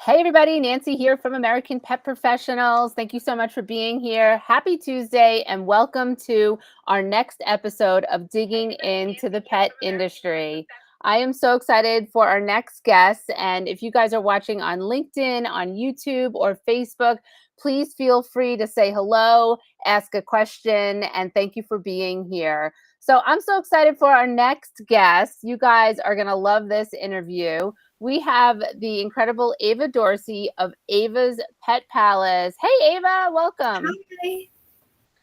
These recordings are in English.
Hey everybody, Nancy here from American Pet Professionals. Thank you so much for being here. Happy Tuesday and welcome to our next episode of Digging into the Pet Industry. I am so excited for our next guest, and if you guys are watching on LinkedIn, on YouTube, or Facebook, please feel free to say hello, ask a question, and thank you for being here. So I'm so excited for our next guest. You guys are going to love this interview. We have the incredible Ava Dorsey of Ava's Pet Palace. Hey, Ava, welcome. Hi.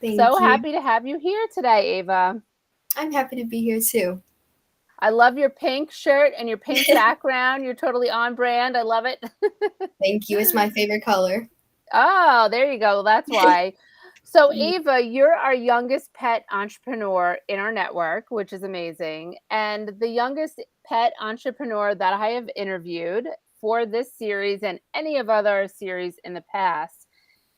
So Thank you. happy to have you here today, Ava. I'm happy to be here too. I love your pink shirt and your pink background. You're totally on brand. I love it. Thank you. It's my favorite color. Oh, there you go. That's why. So, Yeah. Ava, you're our youngest pet entrepreneur in our network, which is amazing. And the youngest pet entrepreneur that I have interviewed for this series and any of other series in the past.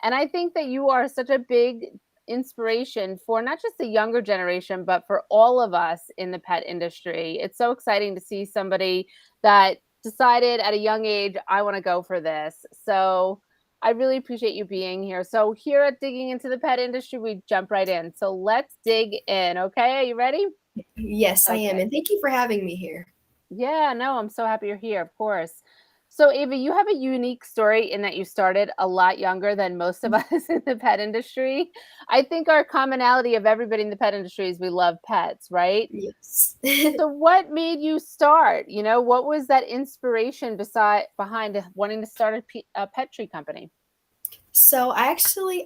And I think that you are such a big inspiration for not just the younger generation, but for all of us in the pet industry. It's so exciting to see somebody that decided at a young age, I want to go for this. So, I really appreciate you being here. So, here at Digging into the Pet Industry, we jump right in. So, let's dig in. Okay. Are you ready? Yes, I am. Okay. And thank you for having me here. Yeah, no, I'm so happy you're here, of course. So, Ava, you have a unique story in that you started a lot younger than most of us in the pet industry. I think our commonality of everybody in the pet industry is we love pets, right? Yes. So, what made you start? What was that inspiration behind wanting to start a pet tree company? So I actually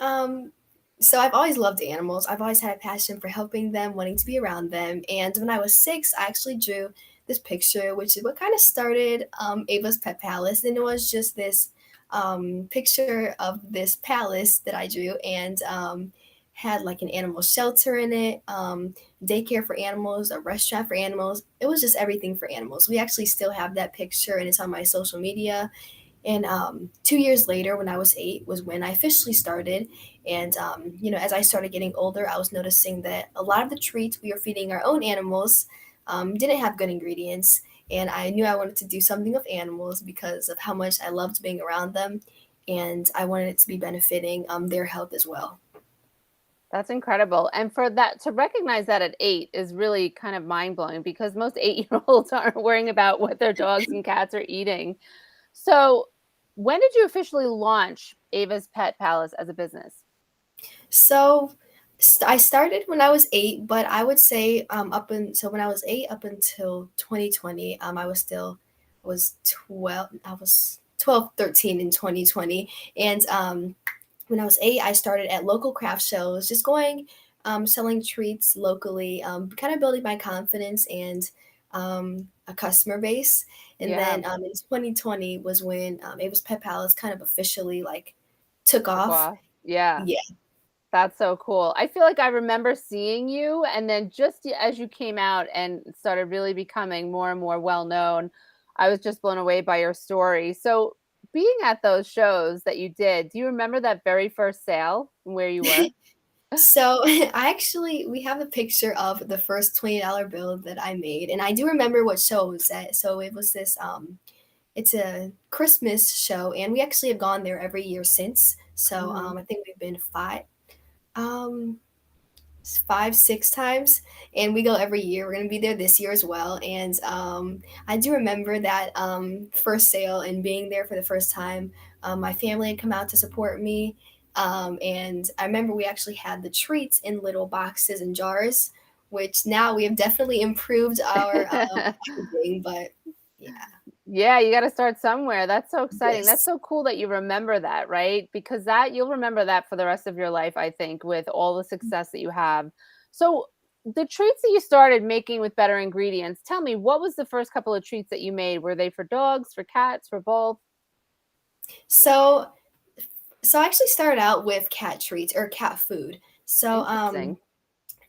so I've always loved animals. I've always had a passion for helping them, wanting to be around them. And when I was 6, I actually drew this picture, which is what kind of started Ava's Pet Palace. And it was just this picture of this palace that I drew and had like an animal shelter in it, daycare for animals, a restaurant for animals. It was just everything for animals. We actually still have that picture and it's on my social media. And 2 years later, when I was 8, was when I officially started. And, as I started getting older, I was noticing that a lot of the treats we were feeding our own animals didn't have good ingredients. And I knew I wanted to do something with animals because of how much I loved being around them. And I wanted it to be benefiting their health as well. That's incredible. And for that to recognize that at 8 is really kind of mind-blowing because most 8-year-olds aren't worrying about what their dogs and cats are eating. So, when did you officially launch Ava's Pet Palace as a business? So I started when I was 8, but I would say so when I was 8 up until 2020, I was 12, I was 12, 13 in 2020. And when I was 8, I started at local craft shows, just going selling treats locally, kind of building my confidence and a customer base. And Yeah, then in 2020 was when Ava's Pet Palace kind of officially like took took off. off. Yeah, Yeah. that's so cool. I feel like I remember seeing you, and then just as you came out and started really becoming more and more well known, I was just blown away by your story. So, being at those shows that you did, do you remember that very first sale and where you were? So we have a picture of the first $20 bill that I made, and I do remember what show it was at. So it was this it's a Christmas show, and we actually have gone there every year since. So Mhm. I think we've been um 5, 6 times, and we go every year. We're gonna be there this year as well. And I do remember that first sale and being there for the first time. My family had come out to support me, and I remember we actually had the treats in little boxes and jars, which now we have definitely improved our packaging. But yeah, Yeah, you got to start somewhere. That's so exciting. That's yes. so cool that you remember that, right? Because that you'll remember that for the rest of your life, I think, with all the success that you have. So, the treats that you started making with better ingredients, tell me, what was the first couple of treats that you made? Were they for dogs, for cats, for both? So I actually started out with cat treats or cat food. So Interesting.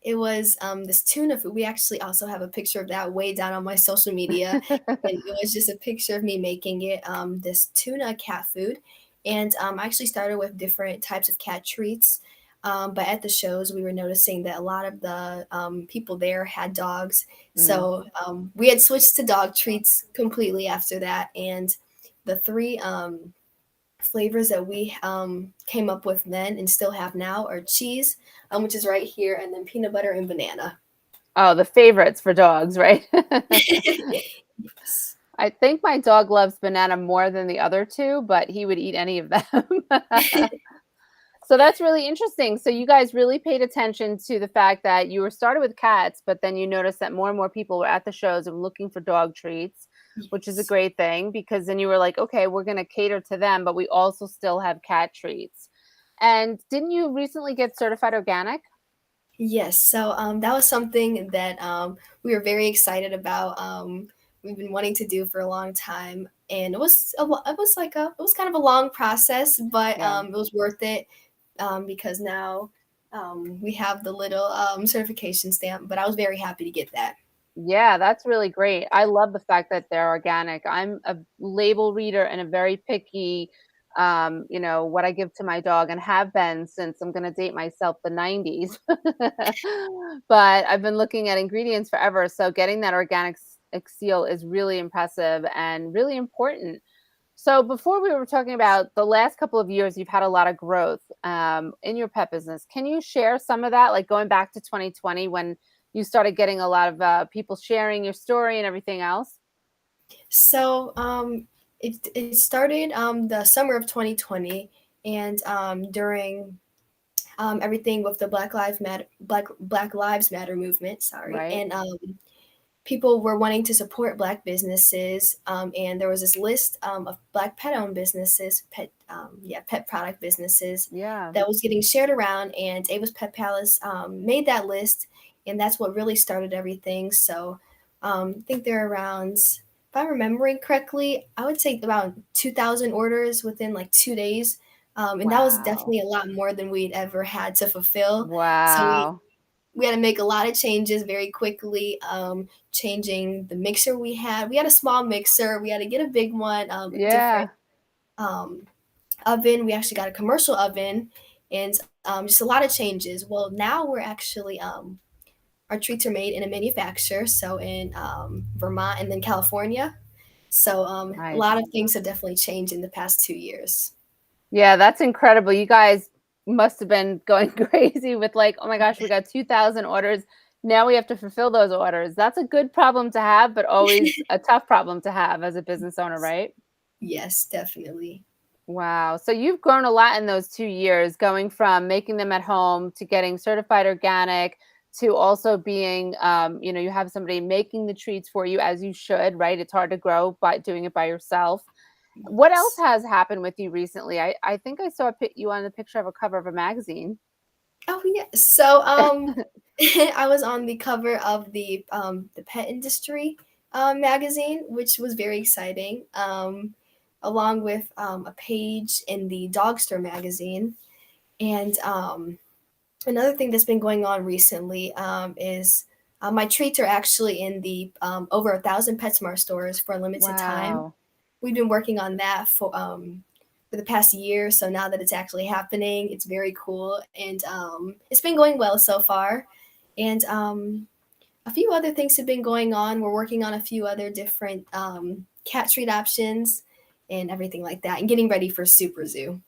it was this tuna food. We actually also have a picture of that way down on my social media. And it was just a picture of me making it, this tuna cat food. And I actually started with different types of cat treats. But at the shows, we were noticing that a lot of the people there had dogs. Mm. So we had switched to dog treats completely after that. And the three flavors that we came up with then and still have now are cheese, which is right here, and then peanut butter and banana. Oh, the favorites for dogs, right? Yes. I think my dog loves banana more than the other two, but he would eat any of them. So that's really interesting. So you guys really paid attention to the fact that you were started with cats, but then you noticed that more and more people were at the shows and looking for dog treats, which is a Yes. great thing because then you were like, okay, we're going to cater to them, but we also still have cat treats. And didn't you recently get certified organic? Yes, so that was something that we were very excited about. We've been wanting to do for a long time, and it was like it was kind of a long process, but Yeah. it was worth it because now we have the little certification stamp. But I was very happy to get that. Yeah, that's really great. I love the fact that they're organic. I'm a label reader and a very picky, what I give to my dog and have been since I'm going to date myself the 90s. But I've been looking at ingredients forever. So getting that organic seal is really impressive and really important. So before we were talking about the last couple of years, you've had a lot of growth in your pet business. Can you share some of that, like going back to 2020 when you started getting a lot of people sharing your story and everything else? So it started the summer of 2020, and during everything with the Black Lives Matter movement. Sorry, Right? and people were wanting to support Black businesses, and there was this list of Black pet-owned businesses, pet product businesses Yeah. that was getting shared around, and Ava's Pet Palace made that list, and that's what really started everything. So I think there are around, if I'm remembering correctly, I would say about 2,000 orders within like 2 days. And that was Wow. definitely a lot more than we'd ever had to fulfill. So Wow. we had to make a lot of changes very quickly, changing the mixer we had. We had a small mixer. We had to get a big one, a different Yeah. um, oven. We actually got a commercial oven, and just a lot of changes. Well, now we're actually our treats are made in a manufacturer, so in Vermont and then California. So a Nice. lot of things have definitely changed in the past 2 years. Yeah, that's incredible. You guys must have been going crazy with like, oh my gosh, we got 2,000 orders. Now we have to fulfill those orders. That's a good problem to have, but always a tough problem to have as a business owner, right? Yes, definitely. Wow. So you've grown a lot in those 2 years, going from making them at home to getting certified organic to also being, you have somebody making the treats for you as you should, right? It's hard to grow by doing it by yourself. What else Yes. has happened with you recently? I think I saw you on the picture of a cover of a magazine. Oh yeah. So I was on the cover of the pet industry magazine, which was very exciting. Along with a page in the Dogster magazine, and another thing that's been going on recently is my treats are actually in the over 1,000 PetSmart stores for a limited time. Wow. We've been working on that for the past year. So now that it's actually happening, it's very cool, and it's been going well so far. And a few other things have been going on. We're working on a few other different cat treat options and everything like that, and getting ready for Super Zoo.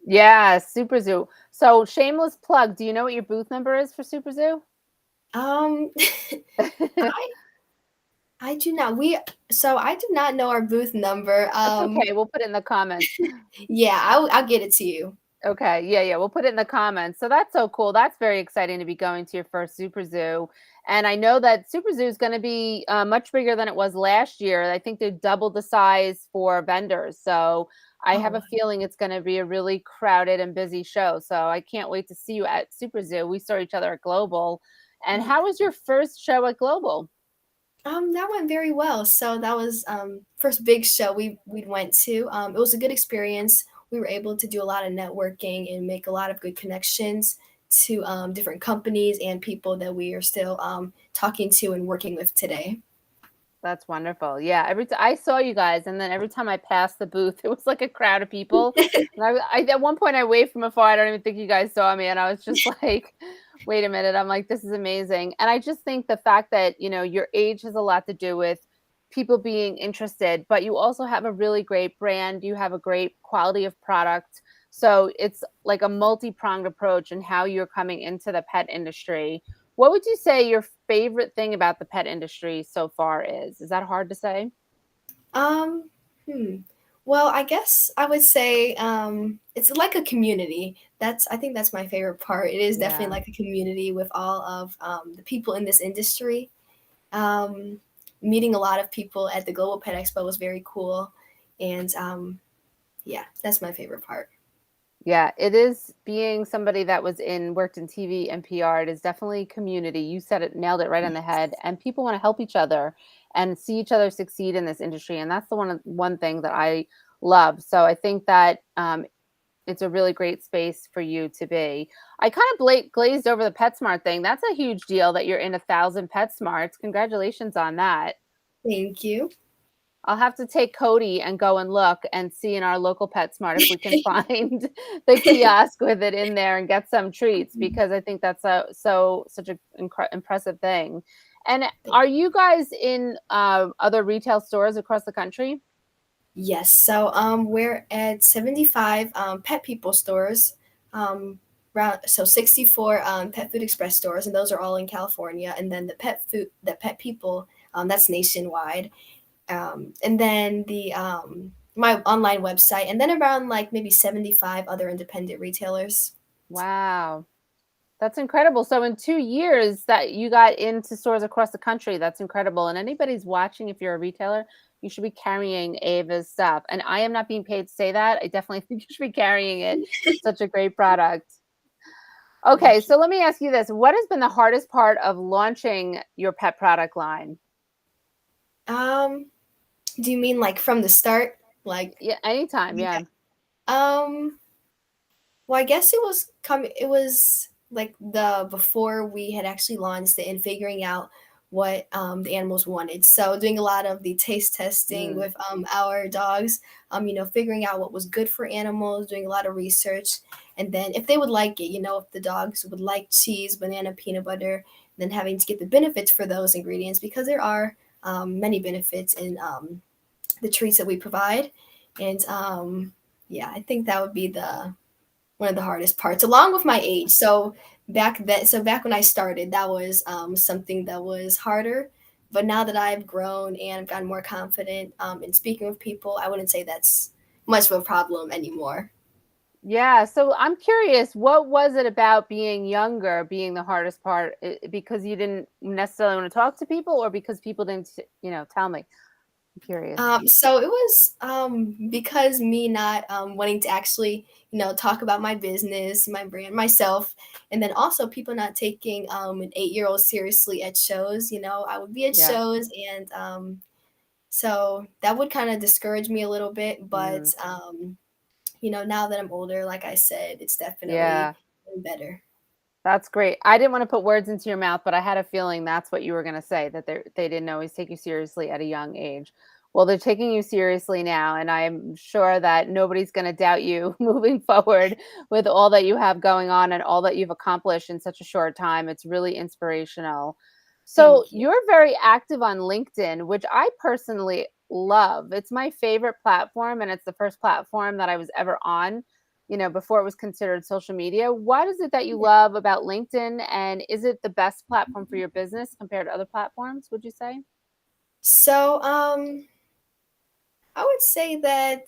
Yeah, Super Zoo. So shameless plug. Do you know what your booth number is for Super Zoo? Um, I I do not. I do not know our booth number. That's okay. We'll put it in the comments. Yeah, I'll get it to you. Okay. Yeah, yeah. We'll put it in the comments. So that's so cool. That's very exciting to be going to your first Super Zoo. And I know that Super Zoo is going to be much bigger than it was last year. I think they doubled the size for vendors. So I have Oh, a feeling it's going to be a really crowded and busy show. So I can't wait to see you at Super Zoo. We saw each other at Global. And yeah. how was your first show at Global? That went very well. So that was first big show we went to. It was a good experience. We were able to do a lot of networking and make a lot of good connections to different companies and people that we are still talking to and working with today. That's wonderful. Yeah, every I saw you guys, and then every time I passed the booth, it was like a crowd of people. And at one point I waved from afar. I don't even think you guys saw me, and I was just like, "Wait a minute!" I'm like, "This is amazing." And I just think the fact that your age has a lot to do with people being interested, but you also have a really great brand. You have a great quality of product. So it's like a multi-pronged approach in how you're coming into the pet industry. What would you say your favorite thing about the pet industry so far is? Is that hard to say? Um, hmm. Well, I guess I would say it's like a community. I think that's my favorite part. It is definitely Yeah. like a community with all of the people in this industry. Um, Meeting a lot of people at the Global Pet Expo was very cool, and yeah, that's my favorite part. Yeah, it is being somebody that worked in TV and PR. It is definitely community. You said it, nailed it right on the head. And people want to help each other and see each other succeed in this industry. And that's the one thing that I love. So I think that it's a really great space for you to be. I kind of glazed over the PetSmart thing. That's a huge deal that you're in 1,000 PetSmarts. Congratulations on that. Thank you. I'll have to take Cody and go and look and see in our local PetSmart if we can find the kiosk with it in there and get some treats because I think that's such an impressive thing. And are you guys in other retail stores across the country? Yes, so we're at 75 Pet People stores, around so 64 Pet Food Express stores, and those are all in California. And then the Pet People, that's nationwide. And then the my online website, and then around like maybe 75 other independent retailers. Wow. That's incredible. So in 2 years that you got into stores across the country, that's incredible. And anybody's watching, if you're a retailer, you should be carrying Ava's stuff. And I am not being paid to say that. I definitely think you should be carrying it. Such a great product. Okay, Thank you. so let me ask you this. What has been the hardest part of launching your pet product line? Um, do you mean like from the start? Like, Yeah, anytime, yeah. yeah. Um, Well, I guess it was like the before we had actually launched it and figuring out what the animals wanted. So doing a lot of the taste testing Mm, with our dogs, figuring out what was good for animals, doing a lot of research, and then if they would like it, if the dogs would like cheese, banana, peanut butter, then having to get the benefits for those ingredients because there are many benefits in the treats that we provide. And yeah, I think that would be the one of the hardest parts, along with my age. Back when I started, that was something that was harder. But now that I've grown and gotten more confident in speaking with people, I wouldn't say that's much of a problem anymore. yeah, so I'm curious, what was it about being younger being the hardest part? Because you didn't necessarily want to talk to people or because people didn't, tell me? I'm curious. So it was because me not wanting to actually, talk about my business, my brand, myself, and then also people not taking an 8-year old seriously at shows. I would be at Yeah. shows, and so that would kind of discourage me a little bit. But Mm, now that I'm older, like I said, it's definitely yeah. better. That's great. I didn't want to put words into your mouth, but I had a feeling that's what you were going to say, that they didn't always take you seriously at a young age. Well, they're taking you seriously now, and I'm sure that nobody's going to doubt you moving forward with all that you have going on and all that you've accomplished in such a short time. It's really inspirational. So, Thank you. you're very active on LinkedIn, which I personally love. It's my favorite platform, and it's the first platform that I was ever on, before it was considered social media. What is it that you love about LinkedIn? And is it the best platform for your business compared to other platforms, would you say? So I would say that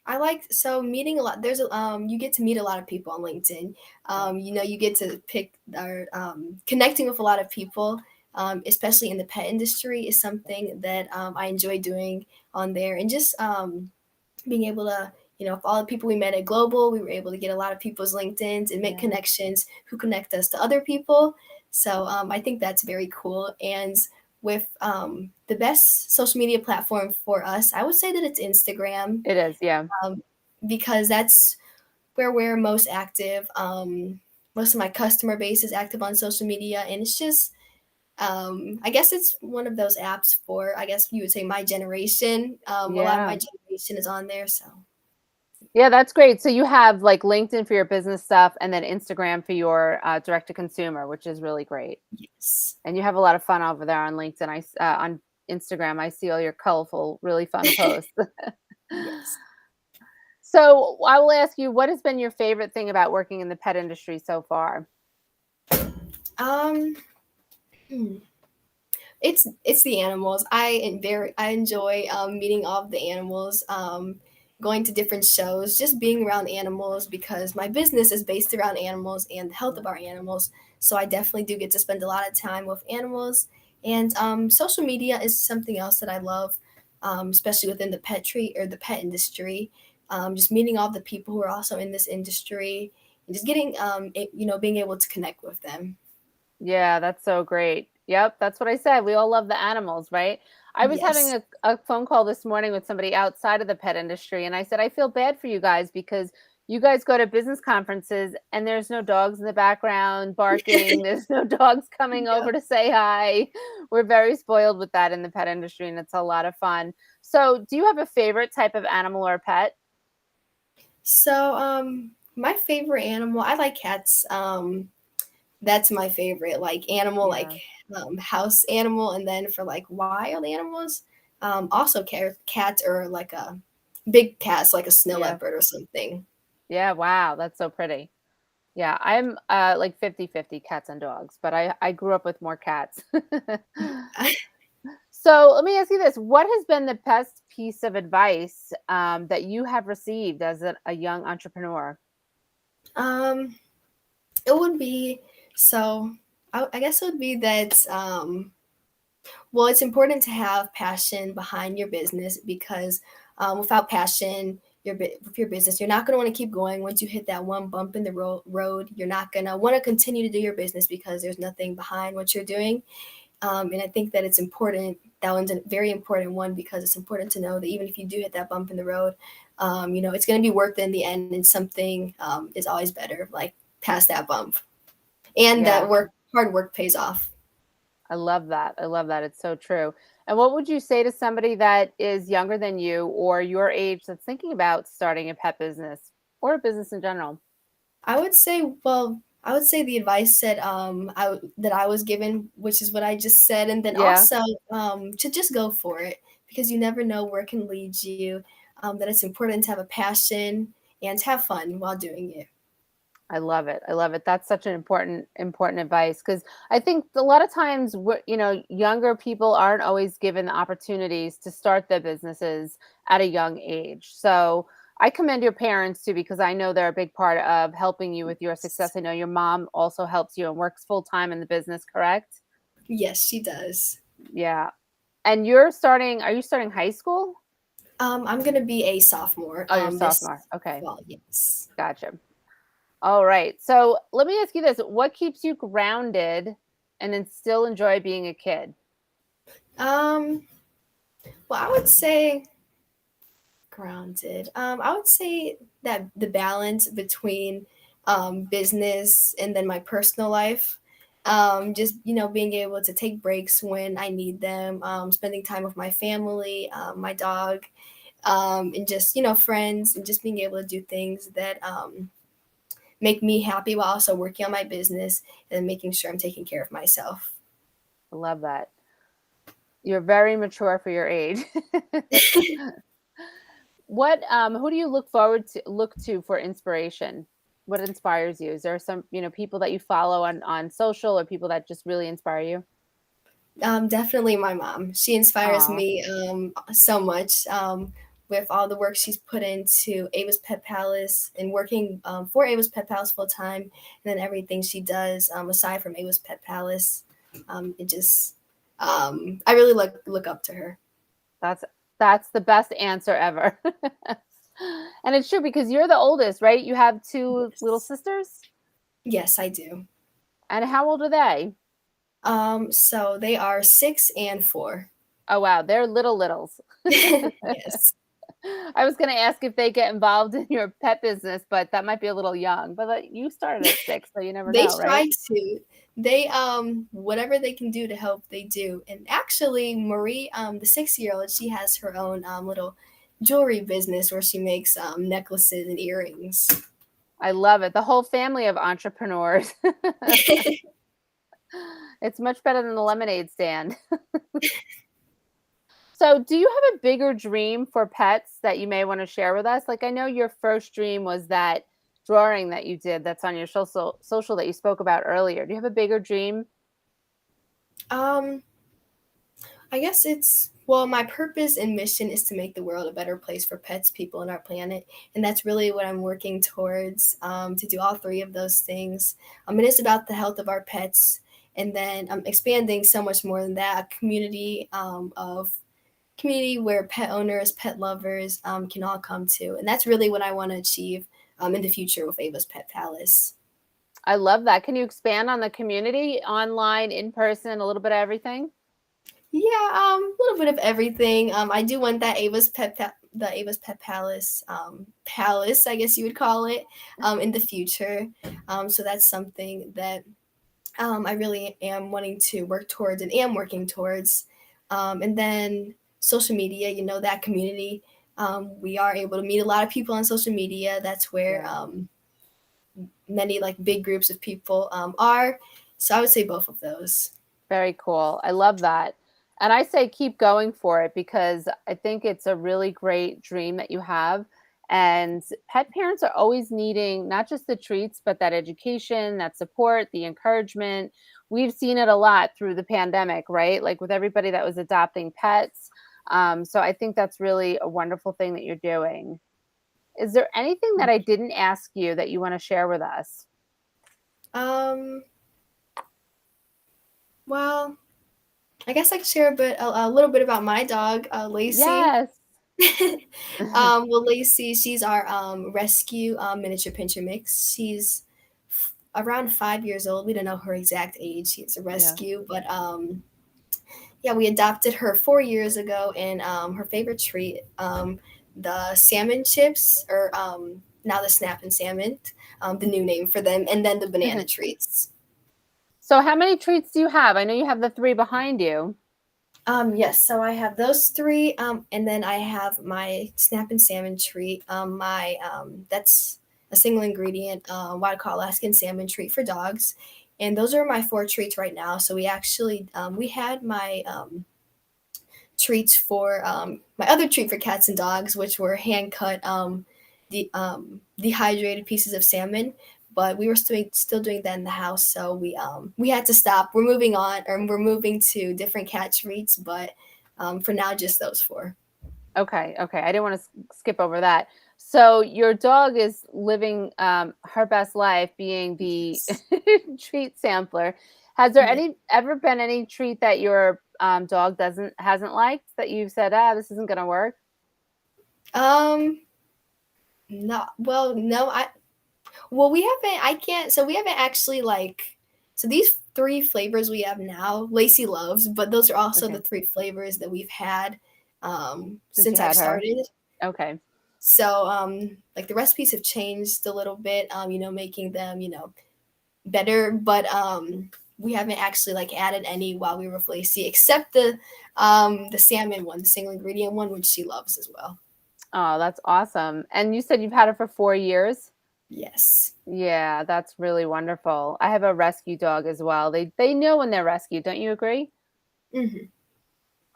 I like meeting a lot. You get to meet a lot of people on LinkedIn. Yeah. You get to pick or connecting with a lot of people, especially in the pet industry, is something that I enjoy doing on there, and just being able to, with all the people we met at Global, we were able to get a lot of people's LinkedIn's and make Yeah. connections who connect us to other people. So I think that's very cool. And with the best social media platform for us, I would say that it's Instagram, It is. Yeah. um, because that's where we're most active. Most of my customer base is active on social media, and it's just I guess it's one of those apps for, I guess you would say, my generation. A lot of my Yeah. generation is on there, so Yeah, that's great. So you have like LinkedIn for your business stuff and then Instagram for your direct to consumer, which is really great. yes. And you have a lot of fun over there on LinkedIn. On Instagram. I see all your colorful, really fun posts. Yes. So I will ask you, what has been your favorite thing about working in the pet industry so far? Um, hmm. It's the animals. I enjoy meeting all of the animals, going to different shows, just being around animals because my business is based around animals and the health of our animals. So I definitely do get to spend a lot of time with animals. And social media is something else that I love, especially within the pet tree or the pet industry. Just meeting all the people who are also in this industry and just getting, being able to connect with them. Yeah, that's so great. Yep, that's what I said. We all love the animals, right? I was having Yes. a phone call this morning with somebody outside of the pet industry, and I said, I feel bad for you guys because you guys go to business conferences and there's no dogs in the background barking. There's no dogs coming Yeah. over to say hi. We're very spoiled with that in the pet industry, and it's a lot of fun. So, do you have a favorite type of animal or pet? So, my favorite animal, I like cats. That's my favorite, like animal, like Yeah, house animal, and then for like wild animals, also cats or like a big cats, like a snow yeah, leopard or something. yeah. Wow, that's so pretty. Yeah, I'm, like 50-50 cats and dogs, but I grew up with more cats. So, let me ask you this, what has been the best piece of advice, that you have received as a young entrepreneur? um, it would be so. I guess it would be that. Well, it's important to have passion behind your business because without passion, with your business, you're not going to want to keep going. Once you hit that one bump in the road, you're not going to want to continue to do your business because there's nothing behind what you're doing. And I think that it's important. That one's a very important one because it's important to know that even if you do hit that bump in the road, it's going to be worth it in the end, and something is always better, like past that bump, and that Yeah, hard work pays off. I love that. I love that. It's so true. And what would you say to somebody that is younger than you or your age that's thinking about starting a pet business or a business in general? I would say the advice that I was given, which is what I just said, and then Yeah. also to just go for it because you never know where it can lead you. That it's important to have a passion and to have fun while doing it. I love it. I love it. That's such an important advice because I think a lot of times younger people aren't always given the opportunities to start their businesses at a young age. So I commend your parents too because I know they're a big part of helping you with your success. I know your mom also helps you and works full time in the business, correct? Yes, she does. Yeah. And are you starting high school? I'm gonna be a sophomore Oh, you're this sophomore. Okay. fall. Yes. Gotcha. All right. So let me ask you this. What keeps you grounded and then still enjoy being a kid? Um, well, I would say grounded. I would say that the balance between business and then my personal life. Just being able to take breaks when I need them, spending time with my family, my dog, and just friends, and just being able to do things that make me happy while also working on my business and making sure I'm taking care of myself. I love that. You're very mature for your age. What who do you look to for inspiration? What inspires you? Is there some, people that you follow on social or people that just really inspire you? Definitely my mom. She inspires Aw, me so much with all the work she's put into Ava's Pet Palace and working for Ava's Pet Palace full time, and then everything she does aside from Ava's Pet Palace. It just I really look up to her. that's that's the best answer ever. And it's true because you're the oldest, right? You have two little Yes, sisters? yes, I do. And how old are they? So they are 6 and 4. Oh, wow, they're little littles. Yes. I was gonna ask if they get involved in your pet business, but that might be a little young, but, you started at 6, so you never They know, right? try to. They whatever they can do to help, they do. And actually, Marie, the 6-year-old, she has her own little jewelry business where she makes necklaces and earrings. I love it, the whole family of entrepreneurs. It's much better than the lemonade stand. So, do you have a bigger dream for pets that you may want to share with us? Like, I know your first dream was that drawing that you did that's on your social that you spoke about earlier. Do you have a bigger dream? Um, I guess it's well, my purpose and mission is to make the world a better place for pets, people, and our planet, and that's really what I'm working towards. To do all three of those things. It is about the health of our pets, and then expanding so much more than that. A community of community where pet owners, pet lovers can all come to, and that's really what I want to achieve in the future with Ava's Pet Palace. I love that. Can you expand on the community, online, in person, a little bit of everything? Yeah, a little bit of everything. I do want that the Ava's Pet Palace, palace, I guess you would call it, in the future. So that's something that I really am wanting to work towards and am working towards. And then social media, that community. We are able to meet a lot of people on social media. That's where Yeah. many like big groups of people are. So I would say both of those. Very cool. I love that. And I say keep going for it because I think it's a really great dream that you have. And pet parents are always needing not just the treats, but that education, that support, the encouragement. We've seen it a lot through the pandemic, right? Like with everybody that was adopting pets. So I think that's really a wonderful thing that you're doing. Is there anything that I didn't ask you that you want to share with us? Um, well, I guess I could share a little bit about my dog, Lacey. Yes. Well, Lacey, she's our rescue miniature pinscher mix. She's around 5 years old. We don't know her exact age. She's a Yeah. rescue, but yeah, we adopted her 4 years ago, and her favorite treat, the salmon chips, or now the Snap and Salmon, the new name for them, and then the banana treats. So how many treats do you have? I know you have the 3 behind you. Yes, so I have those three, and then I have my Snap and Salmon treat. My That's a single ingredient, what I call Alaskan salmon treat for dogs, and those are my four treats right now. So we actually we had my treats for my other treat for cats and dogs, which were hand cut dehydrated pieces of salmon. But we were still doing that in the house, so we had to stop. We're moving on, or we're moving to different cat treats, but for now, just those four. Okay, okay. I didn't want to skip over that. So your dog is living her best life being the Yes. treat sampler. Has there Yeah. ever been any treat that your dog hasn't liked that you've said, this isn't gonna work? Um. No. Well, no. Well, we haven't. I can't. So we haven't actually like. So these three flavors we have now, Lacey loves, but those are also the Okay, three flavors that we've had since you since I've had her. started. Okay. So like the recipes have changed a little bit, making them, better, but we haven't actually like added any while we were with Lacey, except the salmon one, the single ingredient one, which she loves as well. Oh, that's awesome. And you said you've had her for 4 years? Yes. Yeah, that's really wonderful. I have a rescue dog as well. They know when they're rescued, don't you agree? Hmm.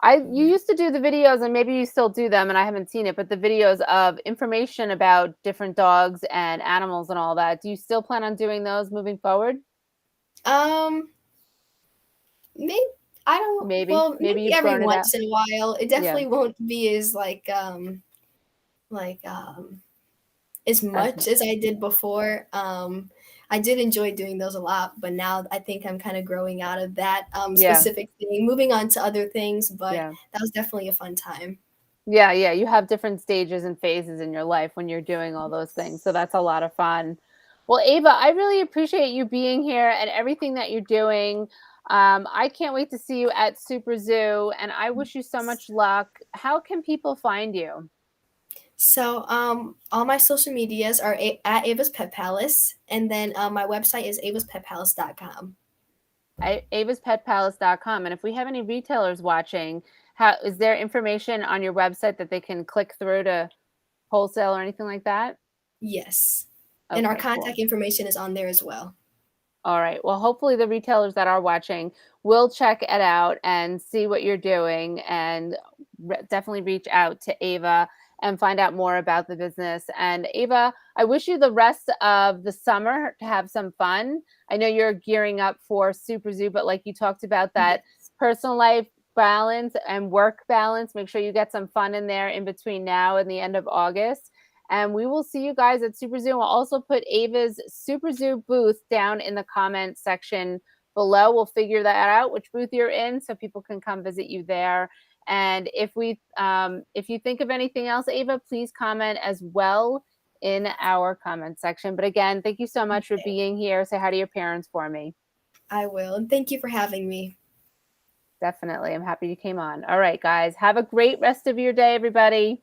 You used to do the videos and maybe you still do them and I haven't seen it, but the videos of information about different dogs and animals and all that. Do you still plan on doing those moving forward? Um, maybe I don't. Maybe. Well, Maybe maybe you've every grown it out. once in a while. It Yeah. definitely won't be as like as As much much. as I did before. I did enjoy doing those a lot, but now I think I'm kind of growing out of that Yeah. specific thing, moving on to other things. But Yeah. that was definitely a fun time. Yeah, yeah. You have different stages and phases in your life when you're doing all those things. So that's a lot of fun. Well, Ava, I really appreciate you being here and everything that you're doing. I can't wait to see you at Super Zoo and I wish you so much luck. How can people find you? So, all my social medias are at Ava's Pet Palace, and then my website is avaspetpalace.com. avaspetpalace.com. And if we have any retailers watching, how is there information on your website that they can click through to wholesale or anything like that? Yes, and our Okay, contact cool. information is on there as well. All right. Well, hopefully the retailers that are watching will check it out and see what you're doing, and definitely reach out to Ava and find out more about the business. And Ava, I wish you the rest of the summer to have some fun. I know you're gearing up for Super Zoo, but like you talked about, that Yes, personal life balance and work balance, make sure you get some fun in there in between now and the end of August. And we will see you guys at Super Zoo. We'll also put Ava's Super Zoo booth down in the comment section below. We'll figure that out, which booth you're in, so people can come visit you there. And if you think of anything else, Ava, please comment as well in our comment section. But again, thank you so much for okay, being here. Say hi to your parents for me. I will. And thank you for having me. Definitely. I'm happy you came on. All right, guys. Have a great rest of your day, everybody.